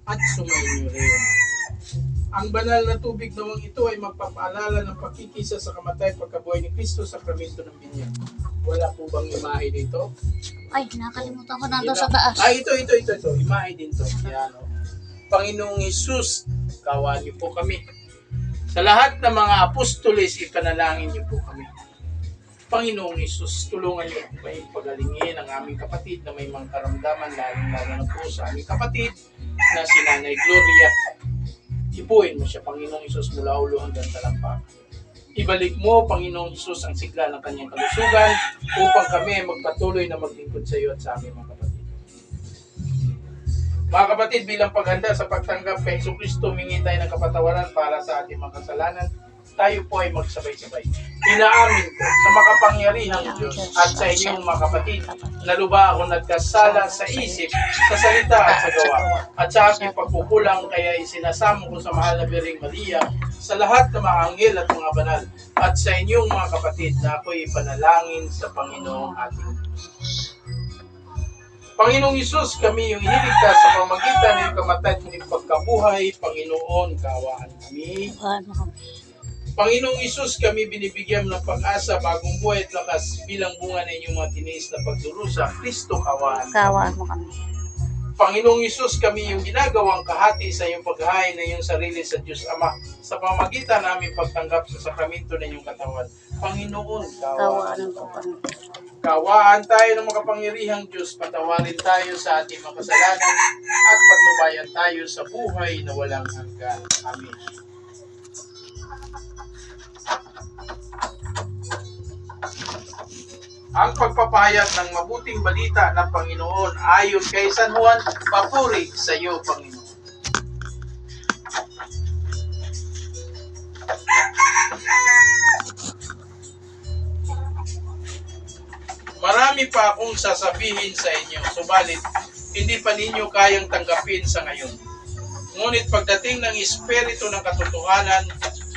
at sumainyo rin. Ang banal na tubig nawang ito ay magpapaalala ng pakikisa sa kamatay pagkabuhay ni Kristo sa sakramento ng binyag. Wala po bang imahe dito? Ay, nakalimutan ko na sa taas. Ay, ito. Imahe din to. Yan, o. Panginoong Hesus, kawan niyo po kami. Sa lahat ng mga apostoles, ipanalangin niyo po kami. Panginoong Hesus, tulungan niyo po kayong pagalingin ang aming kapatid na may mga karamdaman, lalo na po sa aming kapatid na si Nanay Gloria. Ipuin mo siya, Panginoong Hesus, mula ulo hanggang talampakan. Ibalik mo, Panginoong Hesus, ang sigla ng kanyang kalusugan upang kami magpatuloy na maglingkod sa iyo at sa aming mga kapatid. Mga kapatid, bilang paghanda sa pagtanggap kay Jesucristo, humingi tayo ng kapatawaran para sa ating mga kasalanan. Tayo po ay magsabay-sabay. Inaamin ko sa makapangyarihang Diyos at sa inyong mga kapatid na luba ako nagkasala sa isip, sa salita at sa gawa, at sa aking pagkukulang, kaya isinasamo ko sa mahal na Birheng Maria, sa lahat ng mga anghel at mga banal, at sa inyong mga kapatid na ako'y ipanalangin sa Panginoong ating Diyos. Panginoong Hesus, kami yung iniligtas sa pamagitan ng kamatay at muling pagkabuhay. Panginoon, kaawaan kami. Panginoong Hesus, kami binibigyan ng pag-asa, bagong buhay at lakas bilang bunga ng inyong mga tiniis na pagdurusa. Kristo, kaawaan mo kami. Panginoong Hesus, kami yung ginagawang kahati sa iyong paghahain na iyong sarili sa Diyos Ama sa pamagitan naming pagtanggap sa sakramento ng iyong katawan. Panginoon, kaawaan mo kami. Kaawaan tayo ng makapangyarihang Diyos, patawarin tayo sa ating mga kasalanan at patnubayan tayo sa buhay na walang hanggan. Amen. Ang pagpapahayag ng mabuting balita ng Panginoon ayon kay San Juan, papuri sa iyo, Panginoon. Marami pa akong sasabihin sa inyo, subalit hindi pa ninyo kayang tanggapin sa ngayon. Ngunit pagdating ng Espiritu ng katotohanan,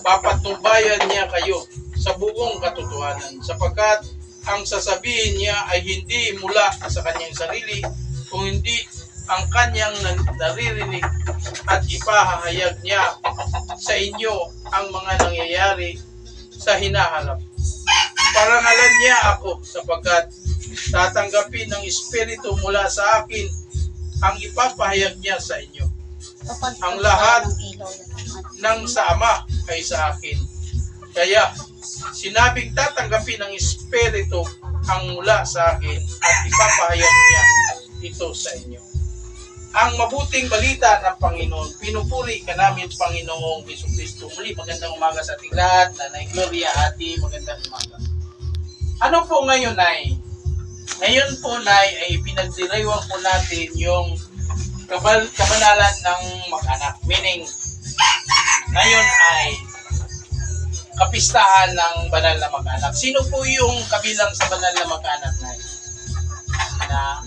papatnubayan niya kayo sa buong katotohanan, sapagkat ang sasabihin niya ay hindi mula sa kanyang sarili, kung hindi ang kanyang naririnig, at ipahahayag niya sa inyo ang mga nangyayari sa hinaharap. Parangalan niya ako sapagkat tatanggapin ng Espiritu mula sa akin ang ipapahayag niya sa inyo. Ang lahat ng sa Ama ay sa akin. Kaya sinabing tatanggapin ng Espiritu ang mula sa akin at ipapahayag niya ito sa inyo. Ang mabuting balita ng Panginoon, pinupuri ka namin, Panginoong Jesucristo. Muli, magandang umaga sa ating lahat. Nanay Gloria, Ate, magandang umaga. Ano po ngayon, Nay? Ngayon po, Nay, ay pinagdiriwang po natin yung kabanalan ng mag-anak. Meaning, ngayon ay kapistahan ng banal na mag-anak. Sino po yung kabilang sa banal na mag-anak, Nay? Na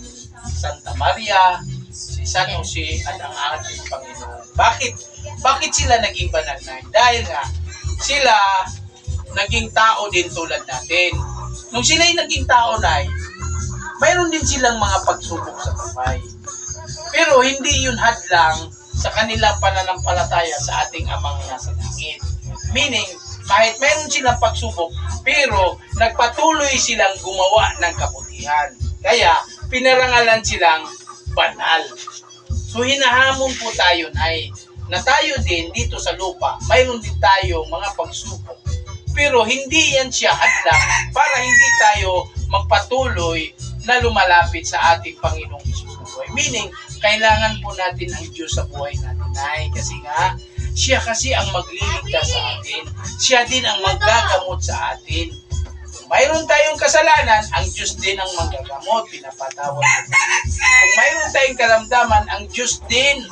Santa Maria, si San Jose, at ang ating Panginoon. Bakit sila naging banal, Nay? Dahil nga, sila naging tao din tulad natin. Nung sila'y naging tao, Nay, mayroon din silang mga pagsubok sa buhay. Pero hindi yun hadlang sa kanilang pananampalataya sa ating Amang nasa langit. Meaning, kahit mayroon silang pagsubok, pero nagpatuloy silang gumawa ng kabutihan. Kaya, pinarangalan silang banal. So, hinahamon po tayo, Nay, na tayo din dito sa lupa, mayroon din tayo mga pagsubok. Pero hindi yan siya hadlang para hindi tayo magpatuloy na lumalapit sa ating Panginoong Hesus na buhay. Meaning, kailangan po natin ang Diyos sa buhay natin, Nay. Kasi nga, siya kasi ang magliligtas sa atin. Siya din ang maggagamot sa atin. Kung mayroon tayong kasalanan, ang Diyos din ang manggagamot, pinapatawad. Kung mayroon tayong karamdaman, ang Diyos din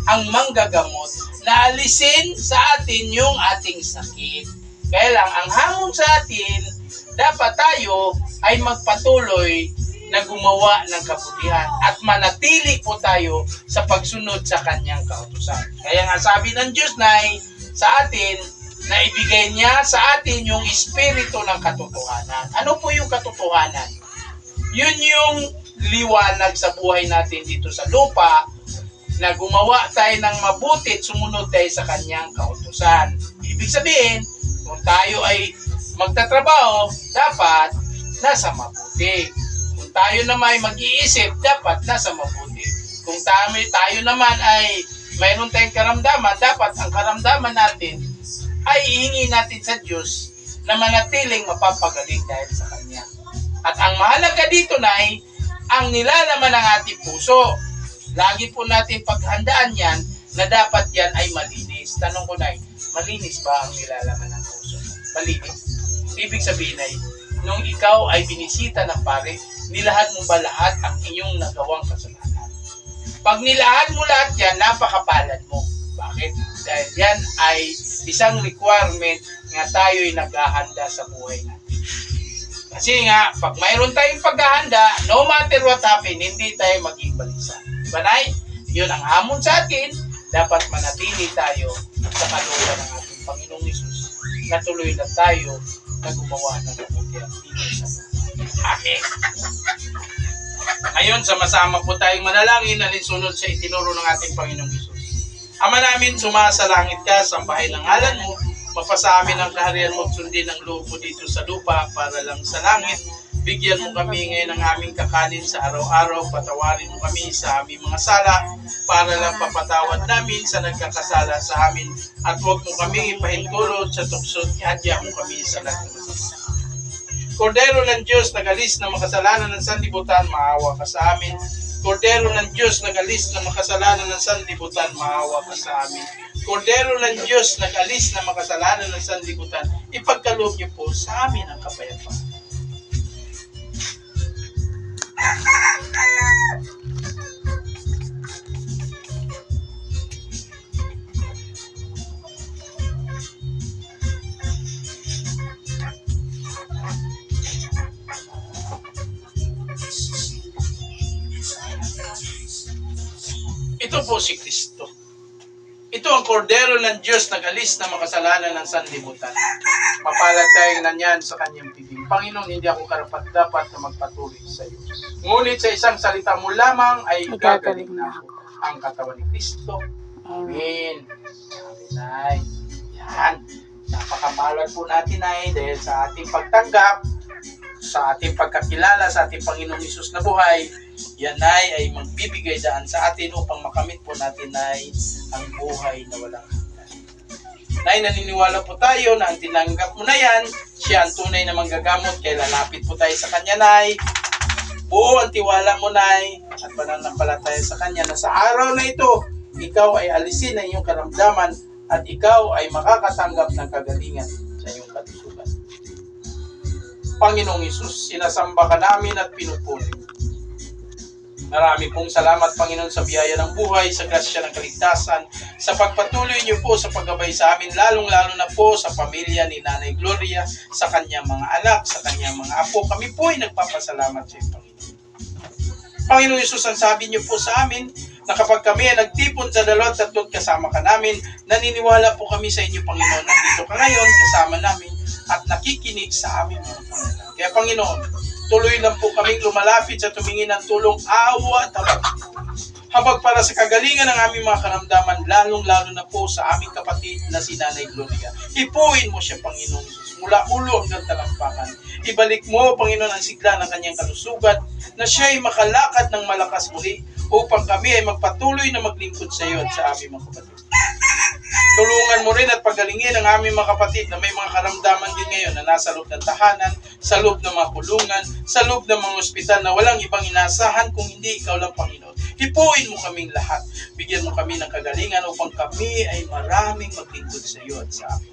ang manggagamot na alisin sa atin yung ating sakit. Kaya lang, ang hamon sa atin, dapat tayo ay magpatuloy na gumawa ng kabutihan at manatili po tayo sa pagsunod sa kanyang kautusan. Kaya nga sabi ng Diyos, Nay, sa atin, na ibigay niya sa atin yung espiritu ng katotohanan. Ano po yung katotohanan? Yun yung liwanag sa buhay natin dito sa lupa, na gumawa tayo ng mabuti at sumunod tayo sa kanyang kautusan. Ibig sabihin, kung tayo ay magtatrabaho, dapat nasa mabuti. Kung tayo naman ay mag-iisip, dapat nasa mabuti. Kung tayo naman ay mayroon tayong karamdaman, dapat ang karamdaman natin ay ihingi natin sa Diyos na manatiling mapapagaling dahil sa Kanya. At ang mahalaga dito na ay ang nilalaman ng ating puso. Lagi po natin paghandaan yan na dapat yan ay malinis. Tanong ko na, malinis ba ang nilalaman ng puso? Malinis. Ibig sabihin ay, nung ikaw ay binisita ng pare, nilahat mo ba lahat ang inyong nagawang kasalanan? Pag nilahat mo lahat yan, napakapalad mo. Bakit? Dahil yan ay isang requirement nga tayo ay naghahanda sa buhay natin. Kasi nga, pag mayroon tayong paghahanda, no matter what happen, hindi tayo maging balisa. Diba, Nay? Yun ang hamon sa atin. Dapat manatili tayo sa kalooban ng ating Panginoong Hesus na tuloy na tayo na gumawa ng mabuti ang dito sa buhay. Okay. Ngayon, sama-sama po tayong manalangin na linsunod sa itinuro ng ating Panginoong Hesus. Ama namin, sumasalangit ka, sambahin ang ngalan mo, mapasa amin ang kaharian mo at sundin ang loob mo dito sa lupa para lang sa langit. Bigyan mo kami ngayon ng aming kakanin sa araw-araw, patawarin mo kami sa aming mga sala para lang papatawad namin sa nagkakasala sa amin at huwag mo kami ipahintulot sa tuksod, ihadya mo kami sa lahat ng masama. Kordero ng Diyos, nagalis na makasalanan ng sanlibutan, maawa ka sa amin. Kordero ng Diyos, nagalis na makasalanan ng sanlibutan, maawa ka sa amin. Kordero ng Diyos, nagalis na makasalanan ng sanlibutan, ipagkaloob niyo po sa amin ang kapayapaan. Ito po si Kristo. Ito ang kordero ng Diyos na galis na makasalanan ng sanlibutan. Mapalad tayo na niyan sa kanyang bibig. Panginoon, hindi ako karapat-dapat na magpatuloy sa iyo. Ngunit sa isang salita mo lamang ay gagaling na ako. Ang katawan ni Kristo. Amen. Amen. Yan. Napakapalad po natin ay dahil sa ating pagtanggap, sa ating pagkakilala sa ating Panginoong Hesus na buhay, yan ay magbibigay daan sa atin upang makamit po natin ay ang buhay na walang hanggan. Nay, naniniwala po tayo na ang tinanggap mo na yan, siya ang tunay na manggagamot, kaya lalapit po tayo sa Kanya, Nay. Buo ang tiwala mo, Nay, at pananampalataya sa Kanya na sa araw na ito, ikaw ay alisin ang iyong karamdaman at ikaw ay makakatanggap ng kagalingan sa iyong kalusugan. Panginoong Hesus, sinasamba ka namin at pinupuri. Marami pong salamat, Panginoon, sa biyaya ng buhay, sa grasya ng kaligtasan, sa pagpatuloy niyo po sa paggabay sa amin, lalong-lalo na po sa pamilya ni Nanay Gloria, sa kanyang mga anak, sa kanyang mga apo. Kami po ay nagpapasalamat sa iyo, Panginoon. Panginoong Hesus, ang sabi niyo po sa amin, na kapag kami ay nagtipon sa 2 kasama ka namin, naniniwala po kami sa inyo, Panginoon. Nandito ka ngayon, kasama namin, at nakikinig sa aming mga pangalan. Kaya, Panginoon, tuloy lang po kaming lumalapit sa tumingin ng tulong, awa at habag para sa kagalingan ng aming mga karamdaman, lalong-lalo na po sa aming kapatid na si Nanay Gloria. Hipuin mo siya, Panginoon Jesus, mula ulo hanggang talampakan. Ibalik mo, Panginoon, ang sigla ng kanyang kalusugan, na siya ay makalakad ng malakas muli, upang kami ay magpatuloy na maglingkod sa iyo at sa aming mga kapatid. Tulungan mo rin at pagalingin ang aming mga kapatid na may mga karamdaman din ngayon na nasa loob ng tahanan, sa loob ng mga kulungan, sa loob ng mga ospital na walang ibang inaasahan kung hindi ikaw lang, Panginoon. Hipuin mo kaming lahat. Bigyan mo kami ng kagalingan upang kami ay maraming maglingkod sa iyo at sa amin.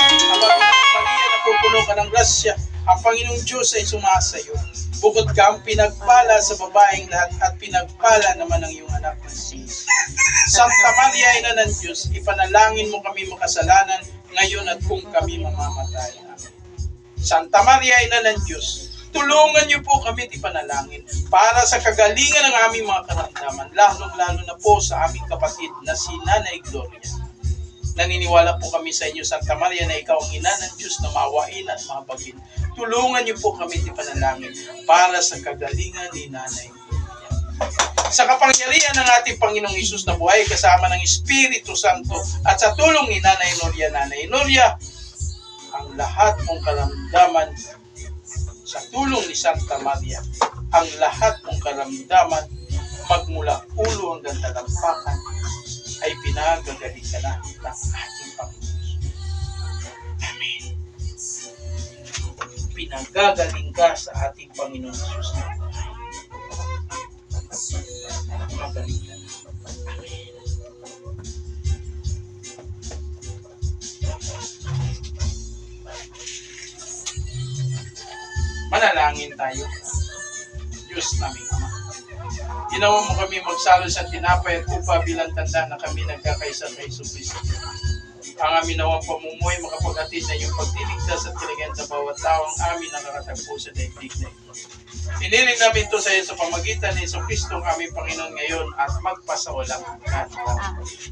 Habang Maria, napupuno ka ng grasya, ang Panginoong Diyos ay sumasa iyo. Bukod kang pinagpala sa babaeng lahat at pinagpala naman ang iyong anak na si Jesus. Santa Maria, Ina ng Diyos, ipanalangin mo kami makasalanan ngayon at kung kami mamamatay. Amen. Santa Maria, Ina ng Diyos, tulungan niyo po kami at ipanalangin para sa kagalingan ng aming mga karamdaman, lalong-lalo na po sa aming kapatid na si Nanay Gloria. Naniniwala po kami sa inyo, Santa Maria, na ikaw ang ina ng Diyos na maawain at mahabagin. Tulungan niyo po kami at ipanalangin para sa kagalingan ni Nanay Gloria. Sa kapangyarihan ng ating Panginoong Hesus na buhay kasama ng Espiritu Santo at sa tulong ni Nanay Nuria, ang lahat mong karamdaman sa tulong ni Santa Maria, ang lahat mong karamdaman magmula ulo hanggang talampakan ay pinagagaling ka na ng ating Panginoon. Amen. Pinagagaling ka sa ating Panginoon Hesus na buhay. Magaling ka na. Amen. Manalangin tayo. Diyos naming Ama, ginawa mo kami magsalo sa tinapay at upa bilang tanda na kami nagkakaisa kay Jesucristo. Ang amin nawang pamumuhay makapaghatid na yung pagdiligtas at kaligayahan sa bawat tao ang amin nakakatagpo sa daigdig na ito. Iniling namin ito sa iyo sa pamagitan ni Jesucristo ang aming Panginoon ngayon at magpasawalang hanggan.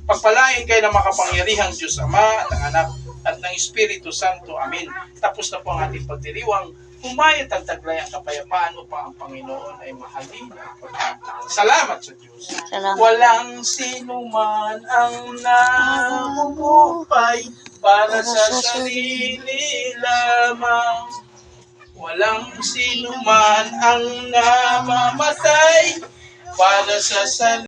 Pagpalain kayo ng makapangyarihang Diyos Ama at ang Anak at ng Espiritu Santo. Amin. Tapos na po ang ating pagdiriwang. Humayat ang taglay ang kapayapaan upang ang Panginoon ay mahalin at pagkakas. Salamat sa Diyos. Salamat. Walang sino man ang namumuhay para sa sarili lamang. Walang sino man ang namamatay para sa sarili